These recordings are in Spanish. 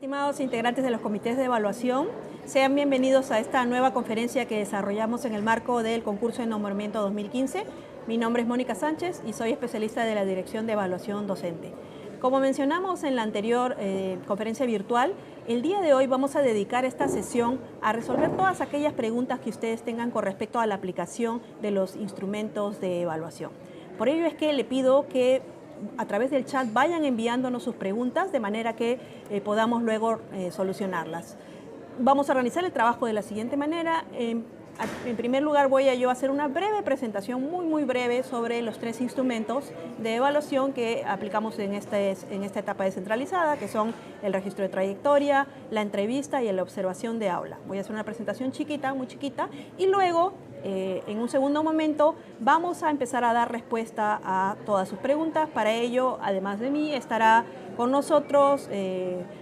Estimados integrantes de los comités de evaluación, sean bienvenidos a esta nueva conferencia que desarrollamos en el marco del concurso de nombramiento 2015. Mi nombre es Mónica Sánchez y soy especialista de la Dirección de Evaluación Docente. Como mencionamos en la anterior conferencia virtual, el día de hoy vamos a dedicar esta sesión a resolver todas aquellas preguntas que ustedes tengan con respecto a la aplicación de los instrumentos de evaluación. Por ello es que le pido que a través del chat vayan enviándonos sus preguntas de manera que podamos luego solucionarlas. Vamos a organizar el trabajo de la siguiente manera. En primer lugar voy a hacer una breve presentación, muy breve, sobre los tres instrumentos de evaluación que aplicamos en esta etapa descentralizada, que son el registro de trayectoria, la entrevista y la observación de aula. Voy a hacer una presentación chiquita, muy chiquita, y luego en un segundo momento vamos a empezar a dar respuesta a todas sus preguntas. Para ello, además de mí, estará con nosotros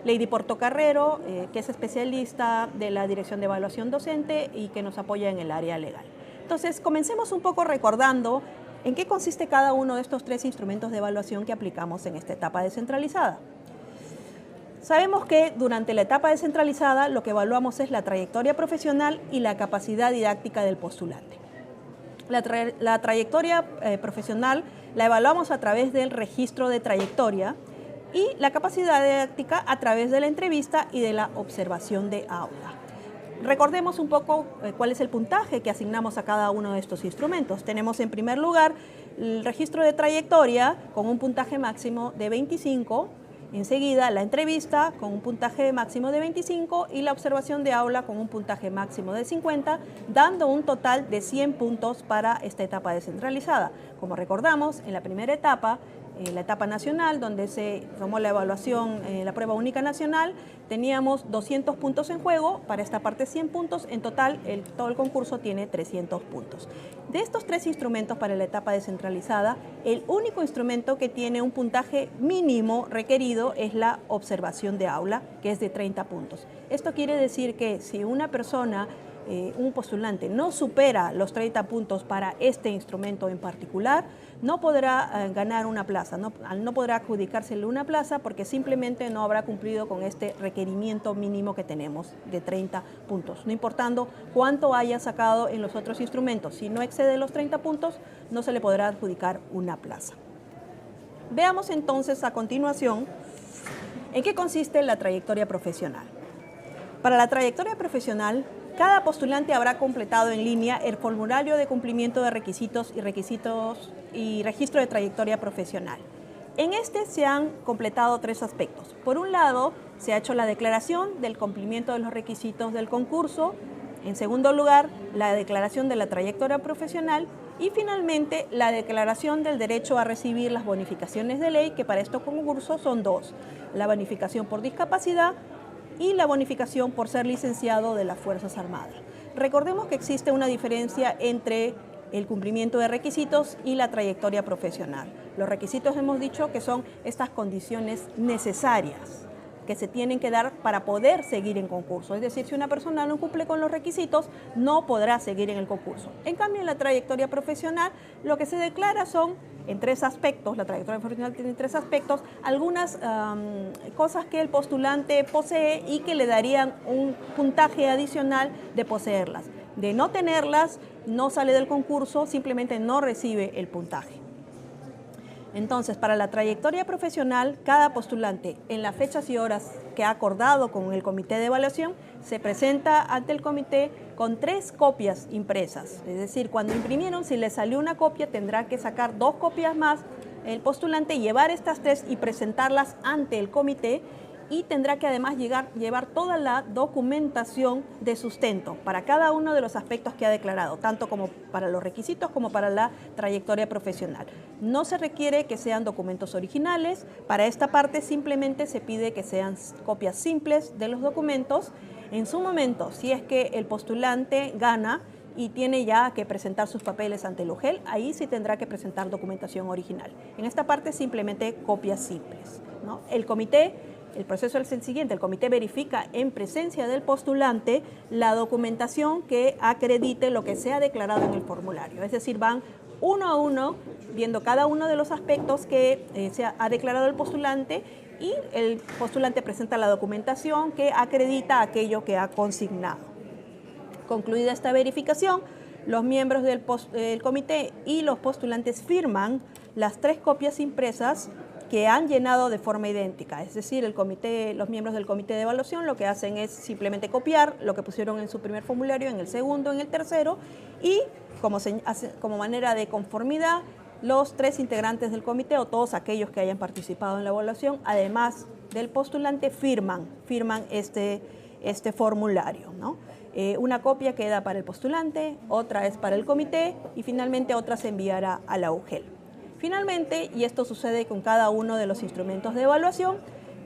Lady Portocarrero, que es especialista de la Dirección de Evaluación Docente y que nos apoya en el área legal. Entonces, comencemos un poco recordando en qué consiste cada uno de estos tres instrumentos de evaluación que aplicamos en esta etapa descentralizada. Sabemos que durante la etapa descentralizada lo que evaluamos es la trayectoria profesional y la capacidad didáctica del postulante. La trayectoria profesional la evaluamos a través del registro de trayectoria y la capacidad didáctica a través de la entrevista y de la observación de aula. Recordemos un poco cuál es el puntaje que asignamos a cada uno de estos instrumentos. Tenemos en primer lugar el registro de trayectoria con un puntaje máximo de 25, enseguida la entrevista con un puntaje máximo de 25 y la observación de aula con un puntaje máximo de 50, dando un total de 100 puntos para esta etapa descentralizada. Como recordamos, en la primera etapa, la etapa nacional, donde se tomó la evaluación, la prueba única nacional, teníamos 200 puntos en juego, para esta parte 100 puntos, en total todo el concurso tiene 300 puntos. De estos tres instrumentos para la etapa descentralizada, el único instrumento que tiene un puntaje mínimo requerido es la observación de aula, que es de 30 puntos. Esto quiere decir que si una persona, un postulante, no supera los 30 puntos para este instrumento en particular, no podrá ganar una plaza, no podrá adjudicársele una plaza porque simplemente no habrá cumplido con este requerimiento mínimo que tenemos de 30 puntos. No importando cuánto haya sacado en los otros instrumentos, si no excede los 30 puntos, no se le podrá adjudicar una plaza. Veamos entonces a continuación en qué consiste la trayectoria profesional. Para la trayectoria profesional, cada postulante habrá completado en línea el formulario de cumplimiento de requisitos y registro de trayectoria profesional. En este se han completado tres aspectos. Por un lado, se ha hecho la declaración del cumplimiento de los requisitos del concurso. En segundo lugar, la declaración de la trayectoria profesional. Y finalmente, la declaración del derecho a recibir las bonificaciones de ley, que para estos concursos son dos: la bonificación por discapacidad y la bonificación por ser licenciado de las Fuerzas Armadas. Recordemos que existe una diferencia entre el cumplimiento de requisitos y la trayectoria profesional. Los requisitos hemos dicho que son estas condiciones necesarias que se tienen que dar para poder seguir en concurso. Es decir, si una persona no cumple con los requisitos, no podrá seguir en el concurso. En cambio, en la trayectoria profesional, lo que se declara son, en tres aspectos, la trayectoria profesional tiene tres aspectos, algunas cosas que el postulante posee y que le darían un puntaje adicional de poseerlas. De no tenerlas, no sale del concurso, simplemente no recibe el puntaje. Entonces, para la trayectoria profesional, cada postulante, en las fechas y horas que ha acordado con el comité de evaluación, se presenta ante el comité con 3 copias impresas. Es decir, cuando imprimieron, si le salió una copia, tendrá que sacar 2 copias más el postulante, llevar estas 3 y presentarlas ante el comité, y tendrá que además llevar toda la documentación de sustento para cada uno de los aspectos que ha declarado, tanto como para los requisitos como para la trayectoria profesional. No se requiere que sean documentos originales. Para esta parte simplemente se pide que sean copias simples de los documentos. En su momento, si es que el postulante gana y tiene ya que presentar sus papeles ante el UGEL, ahí sí tendrá que presentar documentación original. En esta parte simplemente copias simples, ¿no? El proceso es el siguiente: el comité verifica en presencia del postulante la documentación que acredite lo que se ha declarado en el formulario. Es decir, van uno a uno viendo cada uno de los aspectos que se ha declarado el postulante y el postulante presenta la documentación que acredita aquello que ha consignado. Concluida esta verificación, los miembros del comité y los postulantes firman las 3 copias impresas que han llenado de forma idéntica. Es decir, los miembros del comité de evaluación lo que hacen es simplemente copiar lo que pusieron en su primer formulario, en el segundo, en el tercero, y como manera de conformidad, los 3 integrantes del comité o todos aquellos que hayan participado en la evaluación, además del postulante, firman este formulario, ¿no? Una copia queda para el postulante, otra es para el comité y finalmente otra se enviará a la UGEL. Finalmente, y esto sucede con cada uno de los instrumentos de evaluación,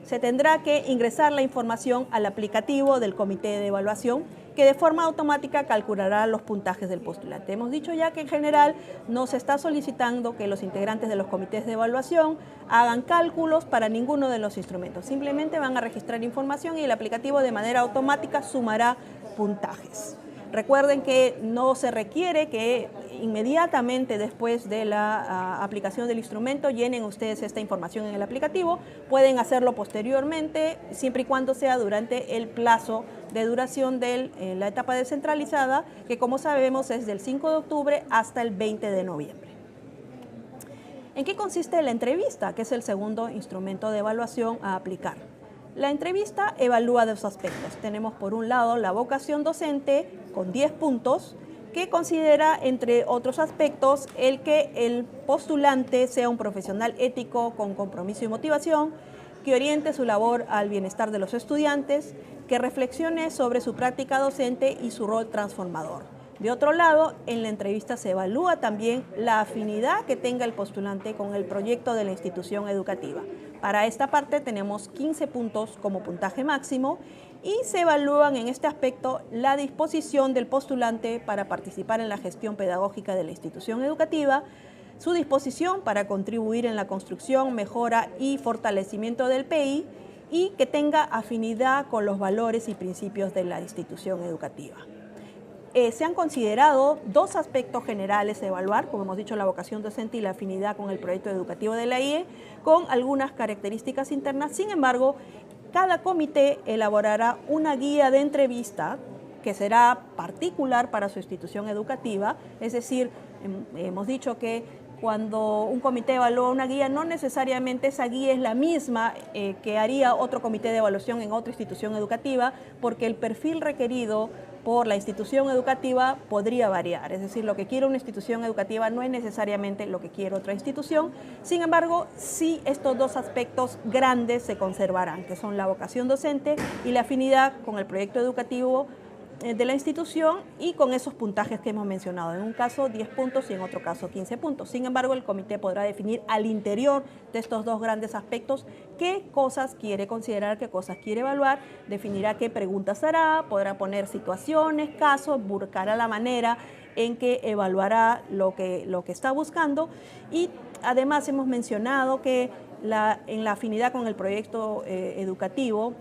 se tendrá que ingresar la información al aplicativo del comité de evaluación que de forma automática calculará los puntajes del postulante. Hemos dicho ya que en general no se está solicitando que los integrantes de los comités de evaluación hagan cálculos para ninguno de los instrumentos. Simplemente van a registrar información y el aplicativo de manera automática sumará puntajes. Recuerden que no se requiere que inmediatamente después de la aplicación del instrumento llenen ustedes esta información en el aplicativo. Pueden hacerlo posteriormente, siempre y cuando sea durante el plazo de duración de la etapa descentralizada, que como sabemos es del 5 de octubre hasta el 20 de noviembre. ¿En qué consiste la entrevista, que es el segundo instrumento de evaluación a aplicar? La entrevista evalúa 2 aspectos. Tenemos por un lado la vocación docente con 10 puntos, que considera, entre otros aspectos, el que el postulante sea un profesional ético con compromiso y motivación, que oriente su labor al bienestar de los estudiantes, que reflexione sobre su práctica docente y su rol transformador. De otro lado, en la entrevista se evalúa también la afinidad que tenga el postulante con el proyecto de la institución educativa. Para esta parte tenemos 15 puntos como puntaje máximo y se evalúan en este aspecto la disposición del postulante para participar en la gestión pedagógica de la institución educativa, su disposición para contribuir en la construcción, mejora y fortalecimiento del PI y que tenga afinidad con los valores y principios de la institución educativa. Se han considerado 2 aspectos generales a evaluar, como hemos dicho, la vocación docente y la afinidad con el proyecto educativo de la IE, con algunas características internas. Sin embargo, cada comité elaborará una guía de entrevista que será particular para su institución educativa, es decir, hemos dicho que cuando un comité evalúa una guía, no necesariamente esa guía es la misma que haría otro comité de evaluación en otra institución educativa, porque el perfil requerido por la institución educativa podría variar. Es decir, lo que quiere una institución educativa no es necesariamente lo que quiere otra institución. Sin embargo, sí estos 2 aspectos grandes se conservarán, que son la vocación docente y la afinidad con el proyecto educativo de la institución y con esos puntajes que hemos mencionado. En un caso 10 puntos y en otro caso 15 puntos. Sin embargo, el comité podrá definir al interior de estos 2 grandes aspectos qué cosas quiere considerar, qué cosas quiere evaluar, definirá qué preguntas hará, podrá poner situaciones, casos, buscará la manera en que evaluará lo que está buscando y además hemos mencionado que en la afinidad con el proyecto educativo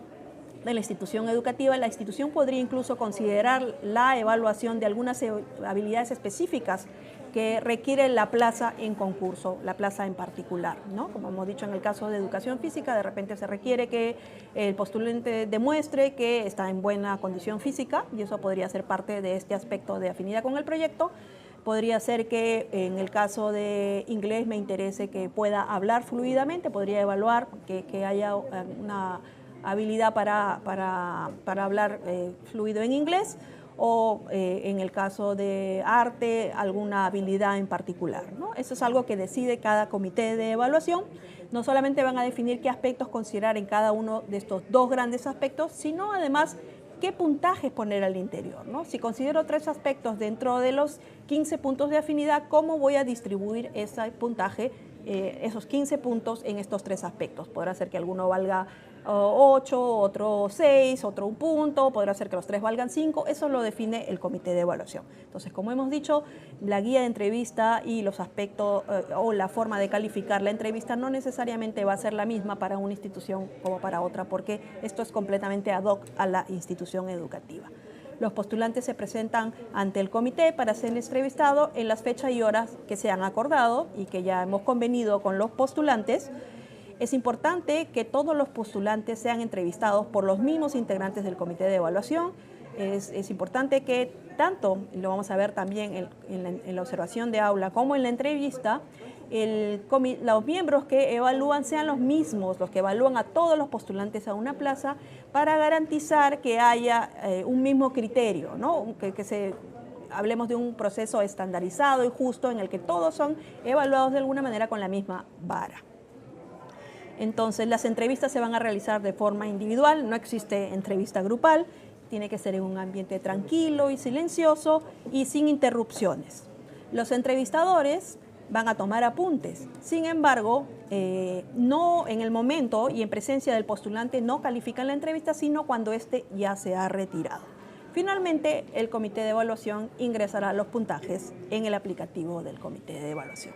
de la institución educativa, la institución podría incluso considerar la evaluación de algunas habilidades específicas que requiere la plaza en concurso, la plaza en particular, ¿no? Como hemos dicho en el caso de educación física, de repente se requiere que el postulante demuestre que está en buena condición física y eso podría ser parte de este aspecto de afinidad con el proyecto. Podría ser que en el caso de inglés me interese que pueda hablar fluidamente, podría evaluar que haya una habilidad para hablar fluido en inglés o en el caso de arte, alguna habilidad en particular, ¿no? Eso es algo que decide cada comité de evaluación. No solamente van a definir qué aspectos considerar en cada uno de estos 2 grandes aspectos, sino además qué puntajes poner al interior, ¿no? Si considero 3 aspectos dentro de los 15 puntos de afinidad, ¿cómo voy a distribuir ese puntaje, esos 15 puntos en estos 3 aspectos? Podrá ser que alguno valga 8, otro 6, otro 1 punto, podrá ser que los 3 valgan 5, eso lo define el comité de evaluación. Entonces, como hemos dicho, la guía de entrevista y los aspectos o la forma de calificar la entrevista no necesariamente va a ser la misma para una institución como para otra, porque esto es completamente ad hoc a la institución educativa. Los postulantes se presentan ante el comité para ser entrevistados en las fechas y horas que se han acordado y que ya hemos convenido con los postulantes. Es importante que todos los postulantes sean entrevistados por los mismos integrantes del comité de evaluación. Es importante que tanto, lo vamos a ver también en la observación de aula como en la entrevista, los miembros que evalúan sean los mismos, los que evalúan a todos los postulantes a una plaza, para garantizar que haya un mismo criterio, ¿no? Hablemos de un proceso estandarizado y justo en el que todos son evaluados de alguna manera con la misma vara. Entonces, las entrevistas se van a realizar de forma individual, no existe entrevista grupal, tiene que ser en un ambiente tranquilo y silencioso y sin interrupciones. Los entrevistadores van a tomar apuntes, sin embargo, no en el momento y en presencia del postulante no califican la entrevista, sino cuando éste ya se ha retirado. Finalmente, el comité de evaluación ingresará los puntajes en el aplicativo del comité de evaluación.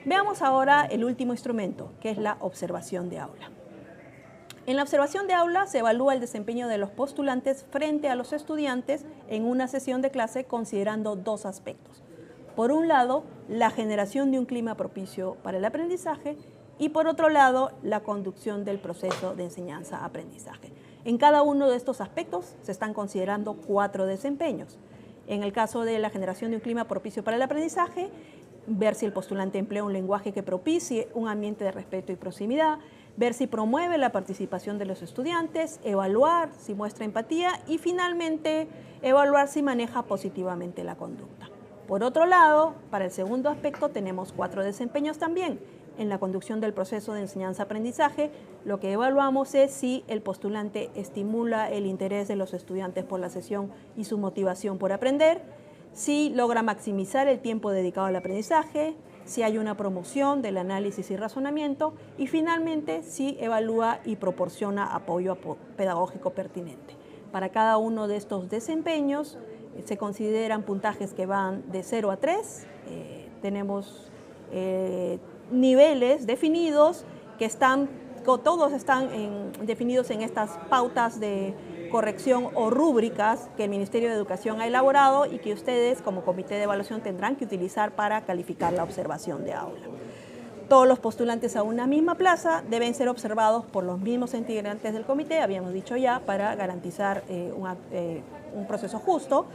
Veamos ahora el último instrumento, que es la observación de aula. En la observación de aula se evalúa el desempeño de los postulantes frente a los estudiantes en una sesión de clase considerando dos aspectos. Por un lado, la generación de un clima propicio para el aprendizaje y por otro lado, la conducción del proceso de enseñanza-aprendizaje. En cada uno de estos aspectos se están considerando 4 desempeños. En el caso de la generación de un clima propicio para el aprendizaje, ver si el postulante emplea un lenguaje que propicie un ambiente de respeto y proximidad, ver si promueve la participación de los estudiantes, evaluar si muestra empatía y finalmente evaluar si maneja positivamente la conducta. Por otro lado, para el segundo aspecto tenemos 4 desempeños también. En la conducción del proceso de enseñanza-aprendizaje, lo que evaluamos es si el postulante estimula el interés de los estudiantes por la sesión y su motivación por aprender, si logra maximizar el tiempo dedicado al aprendizaje, si hay una promoción del análisis y razonamiento y finalmente si evalúa y proporciona apoyo pedagógico pertinente. Para cada uno de estos desempeños se consideran puntajes que van de 0 a 3. Tenemos niveles definidos que todos están definidos en estas pautas de corrección o rúbricas que el Ministerio de Educación ha elaborado y que ustedes como comité de evaluación tendrán que utilizar para calificar la observación de aula. Todos los postulantes a una misma plaza deben ser observados por los mismos integrantes del comité, habíamos dicho ya, para garantizar un proceso justo.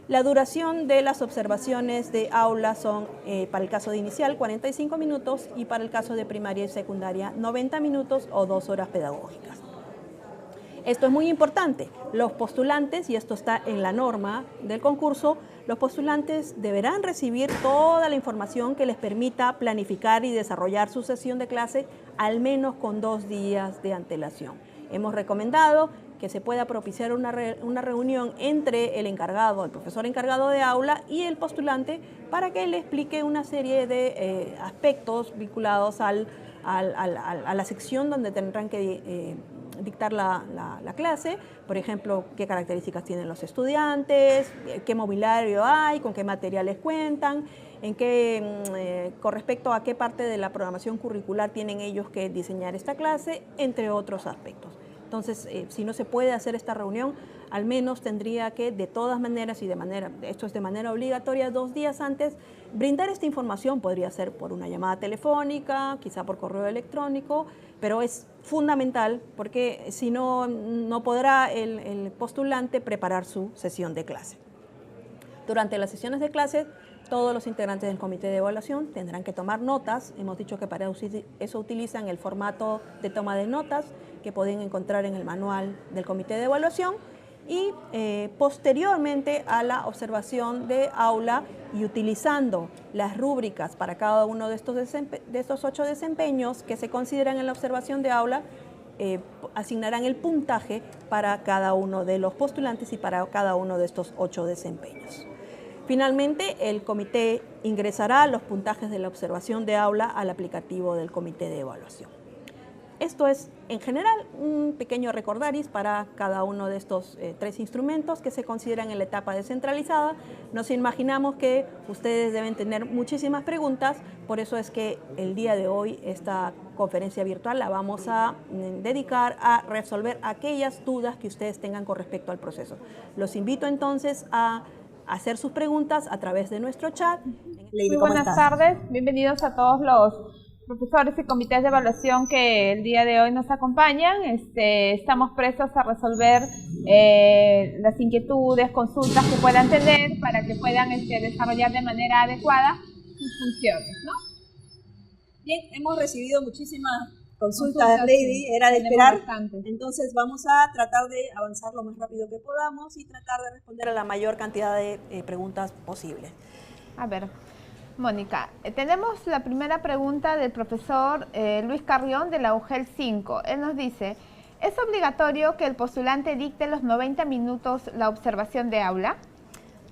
La duración de las observaciones de aula son, para el caso de inicial, 45 minutos y para el caso de primaria y secundaria, 90 minutos o 2 horas pedagógicas. Esto es muy importante. Los postulantes, y esto está en la norma del concurso, los postulantes deberán recibir toda la información que les permita planificar y desarrollar su sesión de clase al menos con 2 días de antelación. Hemos recomendado que se pueda propiciar una reunión entre el profesor encargado de aula y el postulante para que le explique una serie de aspectos vinculados a la sección donde tendrán que dictar la clase, por ejemplo, qué características tienen los estudiantes, qué mobiliario hay, con qué materiales cuentan, con respecto a qué parte de la programación curricular tienen ellos que diseñar esta clase, entre otros aspectos. Entonces, si no se puede hacer esta reunión, al menos tendría que, de todas maneras, esto es de manera obligatoria, 2 días antes, brindar esta información. Podría ser por una llamada telefónica, quizá por correo electrónico, pero es fundamental porque si no, no podrá el postulante preparar su sesión de clase. Durante las sesiones de clase, todos los integrantes del comité de evaluación tendrán que tomar notas. Hemos dicho que para eso utilizan el formato de toma de notas que pueden encontrar en el manual del comité de evaluación y posteriormente a la observación de aula y utilizando las rúbricas para cada uno de estos 8 desempeños que se consideran en la observación de aula, asignarán el puntaje para cada uno de los postulantes y para cada uno de estos 8 desempeños. Finalmente, el comité ingresará los puntajes de la observación de aula al aplicativo del comité de evaluación. Esto es, en general, un pequeño recordaris para cada uno de estos 3 instrumentos que se consideran en la etapa descentralizada. Nos imaginamos que ustedes deben tener muchísimas preguntas, por eso es que el día de hoy esta conferencia virtual la vamos a dedicar a resolver aquellas dudas que ustedes tengan con respecto al proceso. Los invito entonces a hacer sus preguntas a través de nuestro chat. Muy buenas tardes, bienvenidos a todos los profesores y comités de evaluación que el día de hoy nos acompañan. Estamos prestos a resolver las inquietudes, consultas que puedan tener para que puedan desarrollar de manera adecuada sus funciones, ¿no? Bien, hemos recibido muchísimas consultas, Lady, era de esperar. Entonces vamos a tratar de avanzar lo más rápido que podamos y tratar de responder a la mayor cantidad de preguntas posibles. A ver, Mónica, tenemos la primera pregunta del profesor Luis Carrión de la UGEL 5. Él nos dice, ¿es obligatorio que el postulante dicte los 90 minutos la observación de aula?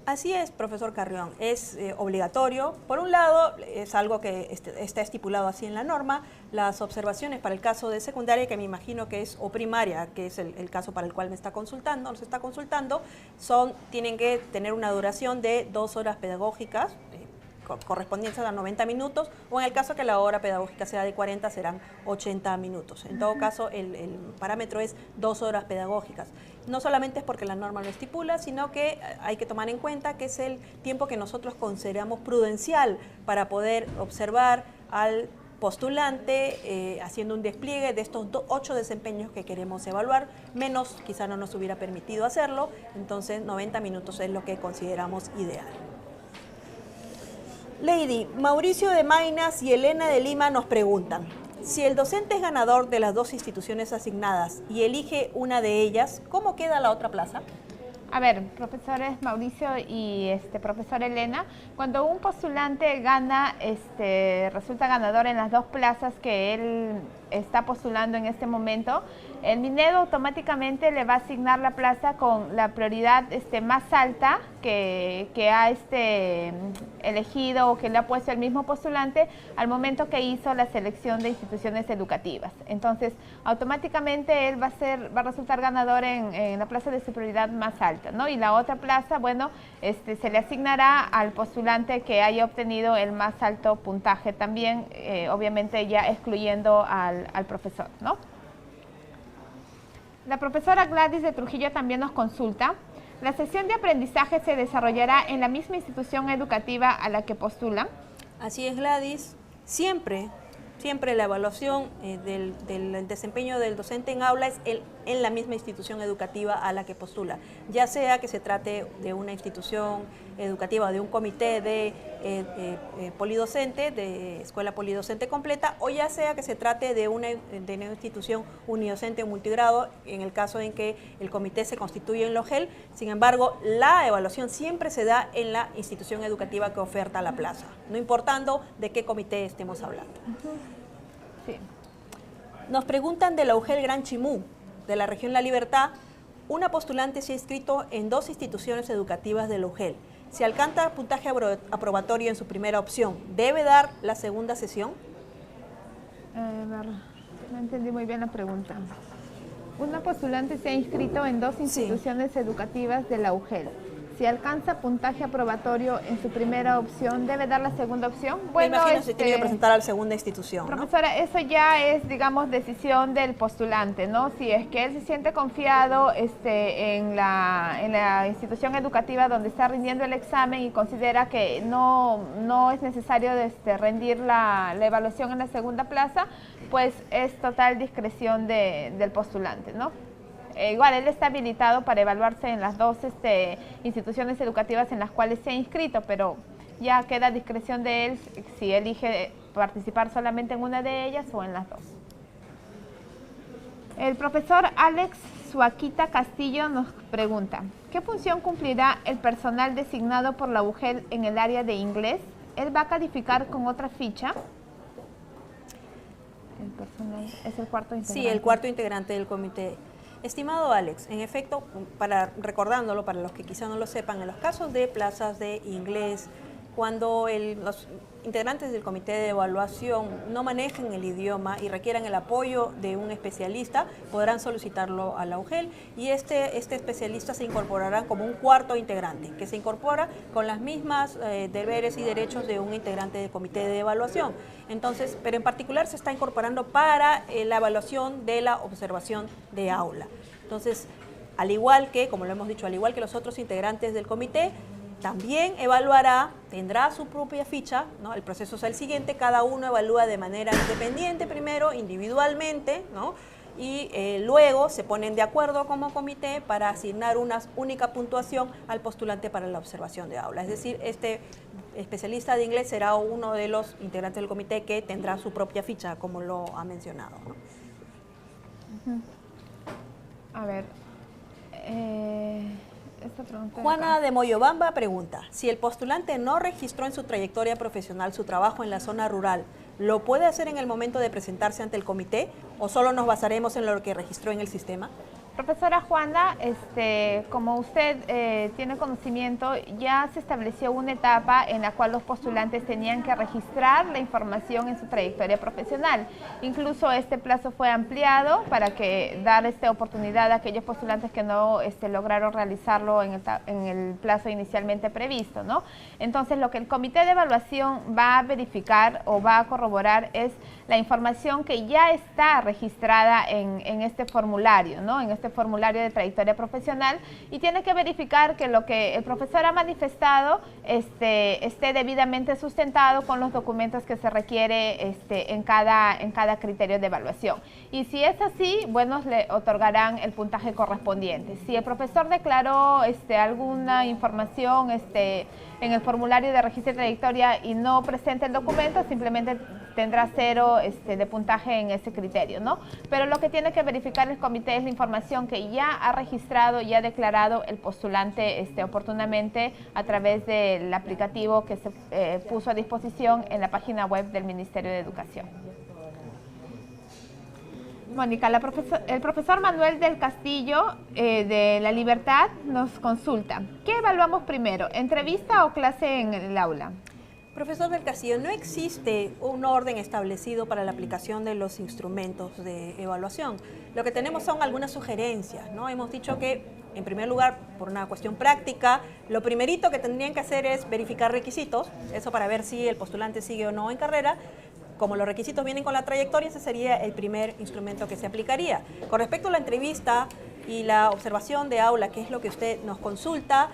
Así es, profesor Carrión, es obligatorio. Por un lado, es algo que está estipulado así en la norma, las observaciones para el caso de secundaria, que me imagino que es, o primaria, que es el caso para el cual nos está consultando, tienen que tener una duración de 2 horas pedagógicas, correspondientes a 90 minutos, o en el caso que la hora pedagógica sea de 40, serán 80 minutos. En todo caso, el parámetro es 2 horas pedagógicas. No solamente es porque la norma lo estipula, sino que hay que tomar en cuenta que es el tiempo que nosotros consideramos prudencial para poder observar al postulante haciendo un despliegue de estos 8 desempeños que queremos evaluar, menos quizá no nos hubiera permitido hacerlo, entonces 90 minutos es lo que consideramos ideal. Lady, Mauricio de Maynas y Elena de Lima nos preguntan, si el docente es ganador de las 2 instituciones asignadas y elige una de ellas, ¿cómo queda la otra plaza? A ver, profesores Mauricio y profesor Elena, cuando un postulante gana, resulta ganador en las 2 plazas que él está postulando en este momento, el Minedo automáticamente le va a asignar la plaza con la prioridad más alta que ha elegido o que le ha puesto el mismo postulante al momento que hizo la selección de instituciones educativas. Entonces, automáticamente él va a resultar ganador en la plaza de su prioridad más alta, ¿no? Y la otra plaza, bueno, se le asignará al postulante que haya obtenido el más alto puntaje también, obviamente ya excluyendo al profesor, ¿no? La profesora Gladys de Trujillo también nos consulta. ¿La sesión de aprendizaje se desarrollará en la misma institución educativa a la que postulan? Así es, Gladys. Siempre la evaluación del desempeño del docente en aula es en la misma institución educativa a la que postula, ya sea que se trate de una institución educativa, de un comité de polidocente, de escuela polidocente completa, o ya sea que se trate de una institución unidocente o multigrado, en el caso en que el comité se constituye en la UGEL. Sin embargo, la evaluación siempre se da en la institución educativa que oferta la plaza, no importando de qué comité estemos hablando. Sí. Nos preguntan de la UGEL Gran Chimú, de la región La Libertad. Una postulante se ha inscrito en 2 instituciones educativas de la UGEL. Si alcanza puntaje aprobatorio en su primera opción, ¿debe dar la segunda sesión? No entendí muy bien la pregunta. Una postulante se ha inscrito en 2 instituciones educativas de la UGEL. Si alcanza puntaje aprobatorio en su primera opción, ¿debe dar la segunda opción? Bueno, me imagino se tiene que presentar a la segunda institución, ¿no? Profesora, eso ya es, digamos, decisión del postulante, ¿no? Si es que él se siente confiado en la institución educativa donde está rindiendo el examen y considera que no es necesario rendir la evaluación en la segunda plaza, pues es total discreción del postulante, ¿no? Igual, él está habilitado para evaluarse en las 2 instituciones educativas en las cuales se ha inscrito, pero ya queda a discreción de él si elige participar solamente en una de ellas o en las 2. El profesor Alex Suaquita Castillo nos pregunta, ¿qué función cumplirá el personal designado por la UGEL en el área de inglés? ¿Él va a calificar con otra ficha? El personal es el cuarto integrante. Sí, el cuarto integrante del comité. Estimado Alex, en efecto, recordándolo para los que quizá no lo sepan, en los casos de plazas de inglés, cuando los integrantes del comité de evaluación no manejen el idioma y requieran el apoyo de un especialista, podrán solicitarlo a la UGEL y este especialista se incorporará como un cuarto integrante, que se incorpora con las mismas deberes y derechos de un integrante del comité de evaluación. Entonces, pero en particular se está incorporando para la evaluación de la observación de aula. Entonces, al igual que, como lo hemos dicho, al igual que los otros integrantes del comité, También evaluará, tendrá su propia ficha, ¿no? El proceso es el siguiente, cada uno evalúa de manera independiente primero, individualmente, ¿no? Y luego se ponen de acuerdo como comité para asignar una única puntuación al postulante para la observación de aula. Es decir, este especialista de inglés será uno de los integrantes del comité que tendrá su propia ficha, como lo ha mencionado, ¿no? A ver, esta pregunta Juana de Moyobamba pregunta, si el postulante no registró en su trayectoria profesional su trabajo en la zona rural, ¿lo puede hacer en el momento de presentarse ante el comité o solo nos basaremos en lo que registró en el sistema? Profesora Juana, como usted tiene conocimiento, ya se estableció una etapa en la cual los postulantes tenían que registrar la información en su trayectoria profesional. Incluso este plazo fue ampliado para dar oportunidad a aquellos postulantes que no lograron realizarlo en el plazo inicialmente previsto, ¿no? Entonces, lo que el comité de evaluación va a verificar o va a corroborar es la información que ya está registrada en este formulario, ¿no? En este formulario de trayectoria profesional, y tiene que verificar que lo que el profesor ha manifestado esté debidamente sustentado con los documentos que se requiere en cada criterio de evaluación. Y si es así, bueno, le otorgarán el puntaje correspondiente. Si el profesor declaró alguna información en el formulario de registro de trayectoria y no presenta el documento, simplemente tendrá 0 de puntaje en ese criterio, ¿no? Pero lo que tiene que verificar el comité es la información que ya ha registrado y ha declarado el postulante oportunamente a través del aplicativo que se puso a disposición en la página web del Ministerio de Educación. Mónica, el profesor Manuel del Castillo de La Libertad nos consulta. ¿Qué evaluamos primero, entrevista o clase en el aula? Profesor del Castillo, no existe un orden establecido para la aplicación de los instrumentos de evaluación. Lo que tenemos son algunas sugerencias, ¿no? Hemos dicho que, en primer lugar, por una cuestión práctica, lo primerito que tendrían que hacer es verificar requisitos, eso para ver si el postulante sigue o no en carrera. Como los requisitos vienen con la trayectoria, ese sería el primer instrumento que se aplicaría. Con respecto a la entrevista y la observación de aula, que es lo que usted nos consulta,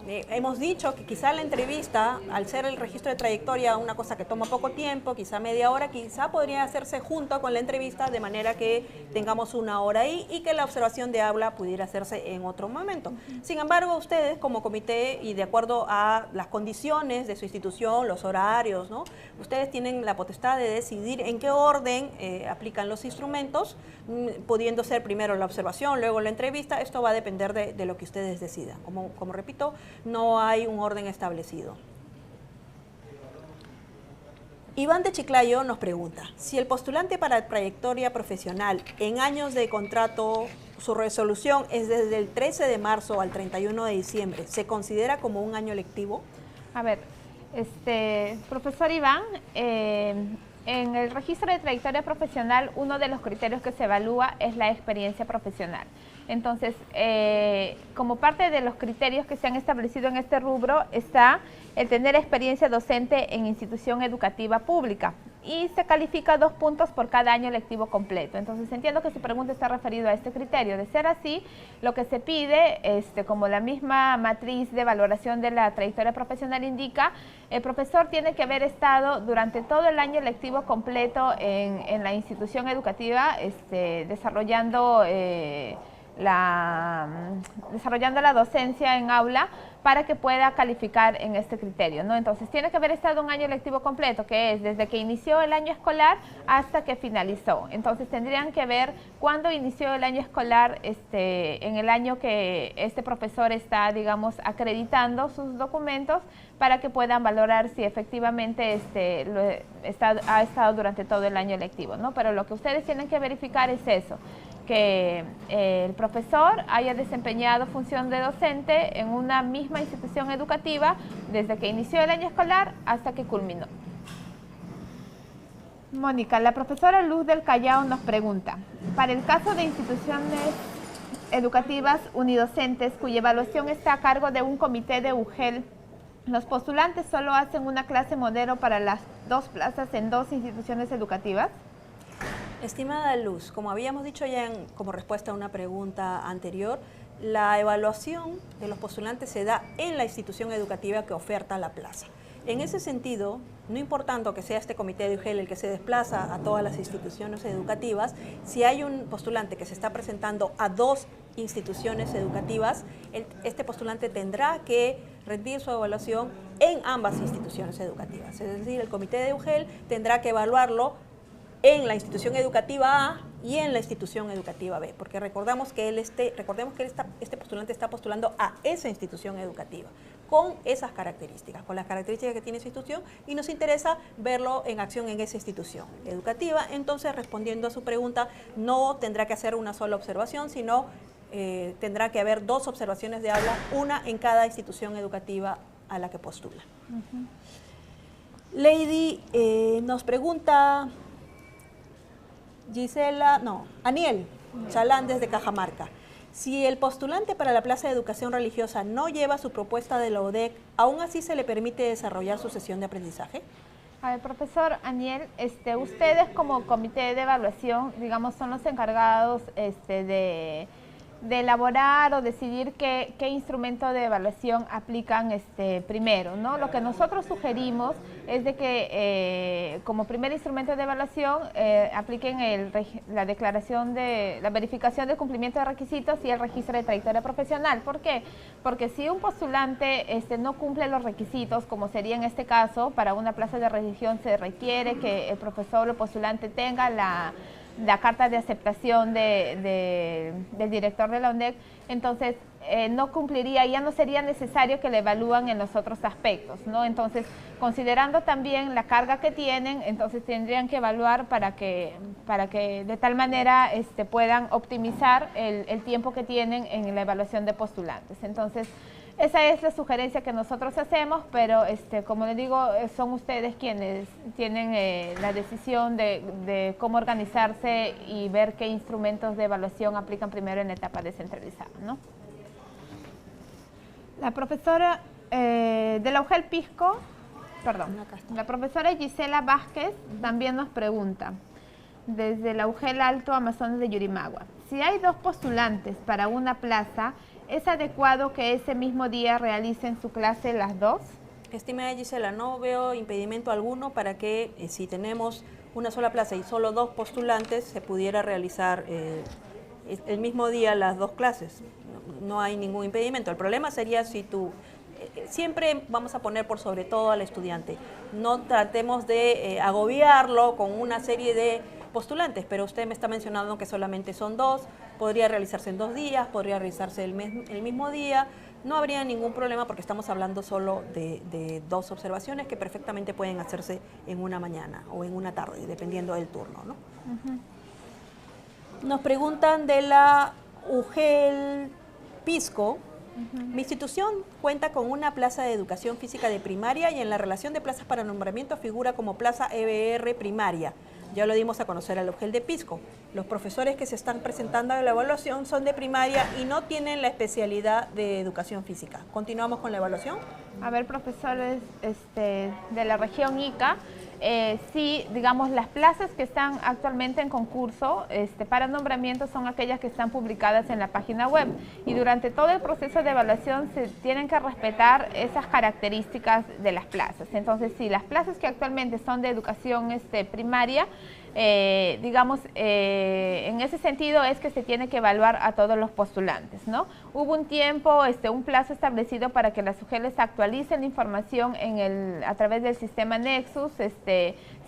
hemos dicho que quizá la entrevista, al ser el registro de trayectoria una cosa que toma poco tiempo, quizá media hora, quizá podría hacerse junto con la entrevista de manera que tengamos una hora ahí y que la observación de aula pudiera hacerse en otro momento. Sin embargo, ustedes como comité y de acuerdo a las condiciones de su institución, los horarios, ¿no? Ustedes tienen la potestad de decidir en qué orden aplican los instrumentos, pudiendo ser primero la observación, luego la entrevista. Esto va a depender de lo que ustedes decidan. Como repito, no hay un orden establecido. Iván de Chiclayo nos pregunta, si el postulante para trayectoria profesional en años de contrato, su resolución es desde el 13 de marzo al 31 de diciembre, ¿se considera como un año lectivo? A ver, profesor Iván, en el registro de trayectoria profesional, uno de los criterios que se evalúa es la experiencia profesional. Entonces, como parte de los criterios que se han establecido en este rubro está el tener experiencia docente en institución educativa pública y se califica 2 puntos por cada año lectivo completo. Entonces, entiendo que su pregunta está referido a este criterio. De ser así, lo que se pide, como la misma matriz de valoración de la trayectoria profesional indica, el profesor tiene que haber estado durante todo el año lectivo completo en la institución educativa, desarrollando la docencia en aula para que pueda calificar en este criterio, ¿no? Entonces, tiene que haber estado un año lectivo completo, que es desde que inició el año escolar hasta que finalizó. Entonces, tendrían que ver cuándo inició el año escolar, en el año que este profesor está, digamos, acreditando sus documentos para que puedan valorar si efectivamente ha estado durante todo el año lectivo, ¿no? Pero lo que ustedes tienen que verificar es eso, que el profesor haya desempeñado función de docente en una misma institución educativa desde que inició el año escolar hasta que culminó. Mónica, la profesora Luz del Callao nos pregunta, para el caso de instituciones educativas unidocentes cuya evaluación está a cargo de un comité de UGEL, ¿los postulantes solo hacen una clase modelo para las 2 plazas en 2 instituciones educativas? Estimada Luz, como habíamos dicho ya como respuesta a una pregunta anterior, la evaluación de los postulantes se da en la institución educativa que oferta la plaza. En ese sentido, no importando que sea este comité de UGEL el que se desplaza a todas las instituciones educativas, si hay un postulante que se está presentando a 2 instituciones educativas, este postulante tendrá que rendir su evaluación en ambas instituciones educativas. Es decir, el comité de UGEL tendrá que evaluarlo en la institución educativa A y en la institución educativa B, porque recordemos que este postulante está postulando a esa institución educativa, con esas características, con las características que tiene esa institución, y nos interesa verlo en acción en esa institución educativa. Entonces, respondiendo a su pregunta, no tendrá que hacer una sola observación, sino tendrá que haber 2 observaciones de aula, una en cada institución educativa a la que postula. Lady nos pregunta... Aniel Chalán desde Cajamarca. Si el postulante para la plaza de educación religiosa no lleva su propuesta de la UDEC, ¿aún así se le permite desarrollar su sesión de aprendizaje? A ver, profesor Aniel, ustedes como comité de evaluación, digamos, son los encargados de elaborar o decidir qué instrumento de evaluación aplican primero, ¿no? Lo que nosotros sugerimos es de que como primer instrumento de evaluación apliquen la declaración de la verificación del cumplimiento de requisitos y el registro de trayectoria profesional. ¿Por qué? Porque si un postulante no cumple los requisitos, como sería en este caso, para una plaza de religión se requiere que el profesor o postulante tenga la carta de aceptación del director de la UNDEC, entonces no cumpliría, ya no sería necesario que le evalúen en los otros aspectos, ¿no? Entonces, considerando también la carga que tienen, entonces tendrían que evaluar para que de tal manera puedan optimizar el tiempo que tienen en la evaluación de postulantes. Entonces, esa es la sugerencia que nosotros hacemos, pero como les digo, son ustedes quienes tienen la decisión de cómo organizarse y ver qué instrumentos de evaluación aplican primero en la etapa descentralizada, ¿no? La profesora de la UGEL Pisco, la profesora Gisela Vázquez también nos pregunta, desde la UGEL Alto Amazonas de Yurimagua, si hay 2 postulantes para una plaza, ¿es adecuado que ese mismo día realicen su clase las 2? Estimada Gisela, no veo impedimento alguno para que si tenemos una sola plaza y solo 2 postulantes, se pudiera realizar el mismo día las 2 clases. No hay ningún impedimento. El problema sería si siempre vamos a poner por sobre todo al estudiante. No tratemos de agobiarlo con una serie de postulantes, pero usted me está mencionando que solamente son 2, podría realizarse en 2 días, podría realizarse el mismo día, no habría ningún problema porque estamos hablando solo de 2 observaciones que perfectamente pueden hacerse en una mañana o en una tarde, dependiendo del turno, ¿no? Nos preguntan de la UGEL Pisco. Mi institución cuenta con una plaza de educación física de primaria y en la relación de plazas para nombramiento figura como plaza EBR primaria. Ya lo dimos a conocer al UGEL de Pisco. Los profesores que se están presentando a la evaluación son de primaria y no tienen la especialidad de educación física. ¿Continuamos con la evaluación? A ver, profesores de la región Ica, sí, digamos, las plazas que están actualmente en concurso para nombramiento son aquellas que están publicadas en la página web y durante todo el proceso de evaluación se tienen que respetar esas características de las plazas. Entonces, sí, las plazas que actualmente son de educación primaria, digamos, en ese sentido es que se tiene que evaluar a todos los postulantes, ¿no? Hubo un tiempo, un plazo establecido para que las UGELes actualicen la información a través del sistema Nexus,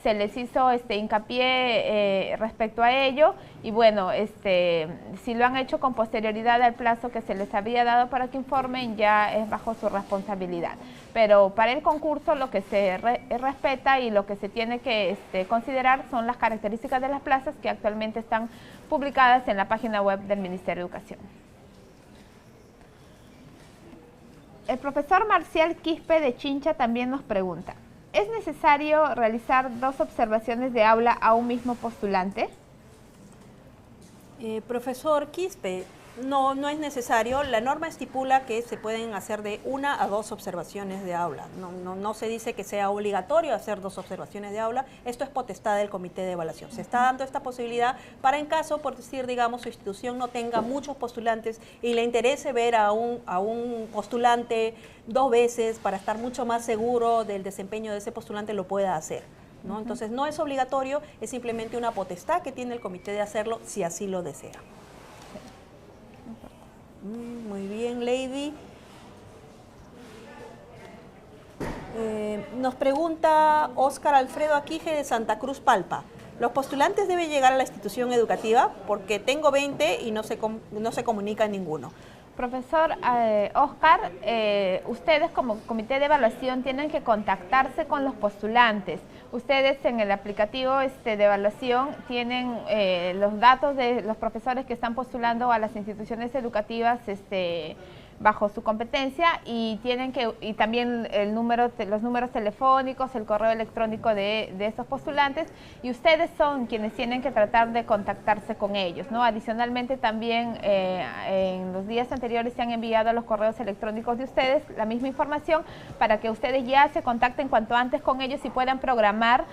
se les hizo hincapié respecto a ello y bueno, si lo han hecho con posterioridad al plazo que se les había dado para que informen, ya es bajo su responsabilidad. Pero para el concurso lo que se respeta y lo que se tiene que considerar son las características de las plazas que actualmente están publicadas en la página web del Ministerio de Educación. El profesor Marcial Quispe de Chincha también nos pregunta, ¿es necesario realizar 2 observaciones de aula a un mismo postulante? Profesor Quispe, No, no es necesario. La norma estipula que se pueden hacer de 1 a 2 observaciones de aula. No se dice que sea obligatorio hacer 2 observaciones de aula. Esto es potestad del comité de evaluación. Se está dando esta posibilidad para en caso, por decir, digamos, su institución no tenga muchos postulantes y le interese ver a un postulante 2 veces para estar mucho más seguro del desempeño de ese postulante, lo pueda hacer, ¿no? Entonces no es obligatorio, es simplemente una potestad que tiene el comité de hacerlo si así lo desea. Muy bien, Lady. Nos pregunta Óscar Alfredo Aquije de Santa Cruz Palpa. ¿Los postulantes deben llegar a la institución educativa? Porque tengo 20 y no se comunica ninguno. Profesor Óscar, ustedes como comité de evaluación tienen que contactarse con los postulantes. Ustedes en el aplicativo de evaluación tienen los datos de los profesores que están postulando a las instituciones educativas bajo su competencia y también los números telefónicos, el correo electrónico de estos postulantes, y ustedes son quienes tienen que tratar de contactarse con ellos, ¿no? Adicionalmente también en los días anteriores se han enviado a los correos electrónicos de ustedes la misma información para que ustedes ya se contacten cuanto antes con ellos y puedan programar